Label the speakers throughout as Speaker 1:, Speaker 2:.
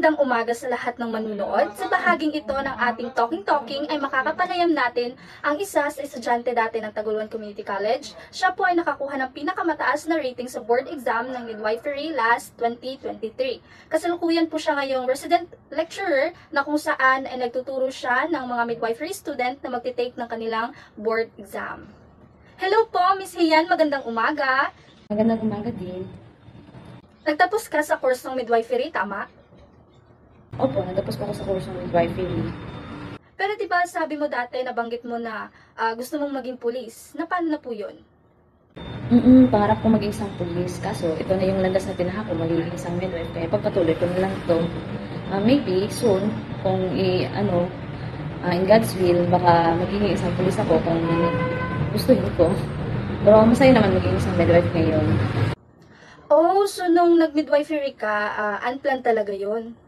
Speaker 1: Magandang umaga sa lahat ng manunood. Sa bahaging ito ng ating Talking ay makakapanayam natin ang isa sa estudyante dati ng Taguluan Community College. Siya po ay nakakuha ng pinakamataas na rating sa board exam ng midwifery last 2023. Kasalukuyan po siya ngayong resident lecturer na kung saan ay nagtuturo siya ng mga midwifery student na magtitake ng kanilang board exam. Hello po, Miss Hian. Magandang umaga.
Speaker 2: Magandang umaga din.
Speaker 1: Nagtapos ka sa course ng midwifery, tama?
Speaker 2: Opo, natapos po ako sa course ng midwifery.
Speaker 1: Pero diba sabi mo dati, nabanggit mo na gusto mong maging pulis. Na paano na po yun?
Speaker 2: Pangarap ko maging isang pulis. Kaso, ito na yung landas na tinahak ko, magiging isang midwife. Kaya pagpatuloy ko na lang ito. Maybe, soon, kung in God's will, baka magiging isang pulis ako kung gustuhin ko. Pero masaya naman maging isang midwife ngayon.
Speaker 1: Oh, so nung nag-midwifery ka, unplanned talaga yun?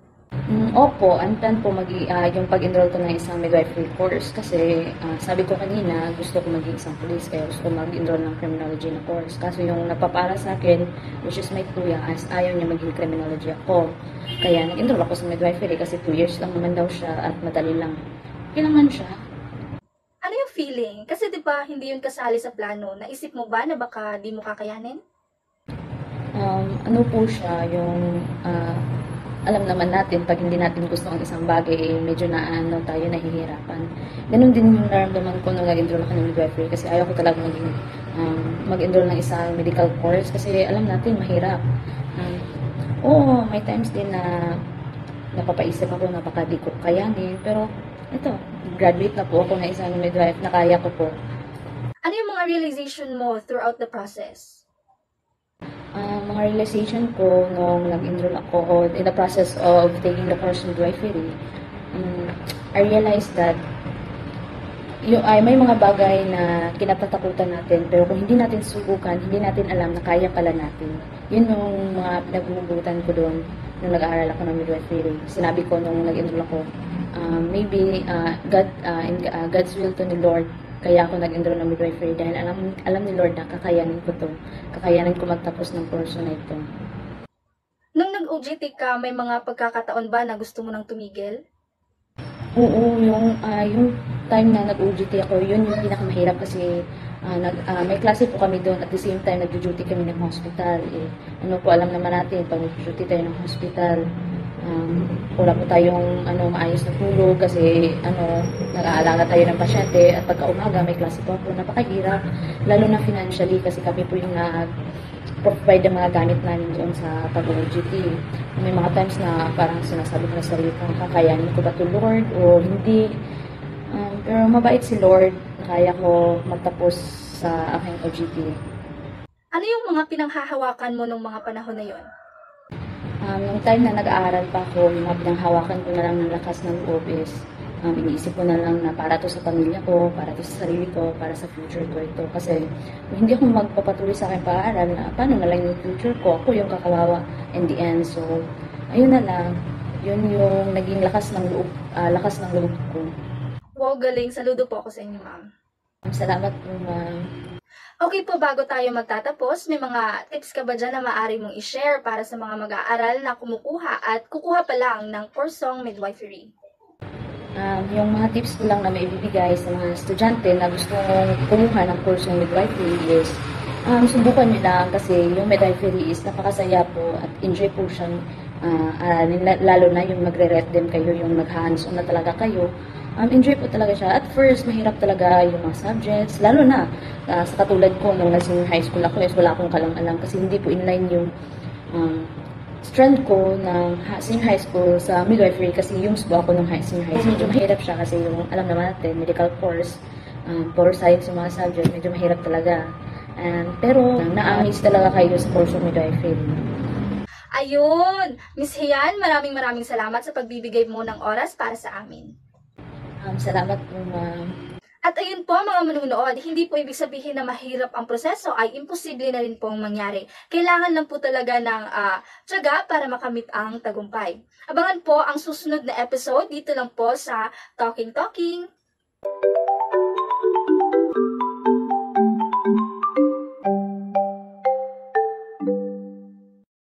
Speaker 2: Opo, unplanned po yung pag-enroll ko ng isang midwifery course kasi sabi ko kanina gusto ko maging isang police kaya gusto ko mag-enroll ng criminology na course. Kaso yung napapala sa akin, which is my kuya, ayaw niya maging criminology ako. Kaya nag-enroll ako sa midwifery kasi 2 years lang naman daw siya at madali lang. Kailangan siya.
Speaker 1: Ano yung feeling? Kasi diba hindi yun kasali sa plano. Naisip mo ba na baka di mo kakayanin?
Speaker 2: Ano po siya, yung alam naman natin, pag hindi natin gusto ang isang bagay, medyo tayo nahihirapan. Ganun din yung naramdaman ko nung nag-enroll ako ng midwifery kasi ayaw ko talaga mag-enroll ng isang medical course kasi alam natin, mahirap. Oo, may times din na napapaisip ako na baka di ko kayanin, pero ito, graduate na po ako na isang midwife, nakaya ko po.
Speaker 1: Ano yung mga realization mo throughout the process?
Speaker 2: Mga realization ko nung nag-enroll ako in the process of taking the course in midwifery, I realized that may mga bagay na kinatatakutan natin pero kung hindi natin subukan, hindi natin alam na kaya pala natin. Yun yung mga pinagbubutan ko doon nung nag-aaral ako ng midwifery. Sinabi ko nung nag-enroll ako, maybe in God's will to the Lord, kaya ako nag-enroll ng midwifery dahil alam ni Lord na kakayanin ko to. Kakayanin ko magtapos ng course na ito.
Speaker 1: Nung nag-OJT ka, may mga pagkakataon ba na gusto mo nang tumigil?
Speaker 2: Oo, yung time na nag-OJT ako, yun yung pinakamahirap kasi may klase po kami doon at the same time nag-duty kami ng hospital. Alam naman natin, pag nag-duty tayo ng hospital, wala po tayong maayos na tulog kasi nag-aalala tayo ng pasyente at pagka umaga may klase po ako, napakahirap lalo na financially kasi kami po yung provide ng mga gamit namin doon sa pag-OJT. May mga times na parang sinasabi ko na sarili ko, kakayanin ko ba to Lord o hindi, pero mabait si Lord, kaya ko magtapos sa aking OJT.
Speaker 1: Ano yung mga pinanghahawakan mo nung mga panahon na yon?
Speaker 2: Nung time na nag-aaral pa ako, yung mga pinanghawakan ko na lang ng lakas ng loob is iniisip ko na lang na para to sa pamilya ko, para to sa sarili ko, para sa future ko ito. Kasi kung hindi ako magpapatuloy sa aking pag-aaral, paano na lang yung future ko? Ako yung kakawawa in the end. So, ayun na lang. Yun yung naging lakas ng loob ko.
Speaker 1: Wow, galing. Saludo po ako sa inyo, ma'am.
Speaker 2: Salamat po, ma'am.
Speaker 1: Okay po, bago tayo magtatapos, may mga tips ka ba dyan na maaari mong i-share para sa mga mag-aaral na kumukuha at kukuha pa lang ng kursong midwifery?
Speaker 2: Yung mga tips ko lang na maibibigay sa mga estudyante na gusto kumuha ng kursong midwifery is subukan nyo lang kasi yung midwifery is napakasaya po at enjoy po siyang lalo na yung magre-read kayo, yung mag-hands-on na talaga kayo. Enjoy po talaga siya. At first, mahirap talaga yung mga subjects, lalo na sa katulad ko nung nasa high school ako, wala akong kalang-alam kasi hindi po inline yung strand ko ng senior high school sa midwifery kasi yung po ako nung senior high school. Medyo mahirap siya kasi yung alam naman natin, medical course, puro science yung mga subject, medyo mahirap talaga. Pero na-amaze talaga kayo sa course of midwifery.
Speaker 1: Ayun! Miss Hian, maraming salamat sa pagbibigay mo ng oras para sa amin.
Speaker 2: Salamat po, ma'am.
Speaker 1: At ayun po mga manunood, hindi po ibig sabihin na mahirap ang proseso ay imposible na rin pong mangyari. Kailangan lang po talaga ng tiyaga para makamit ang tagumpay. Abangan po ang susunod na episode dito lang po sa Talking.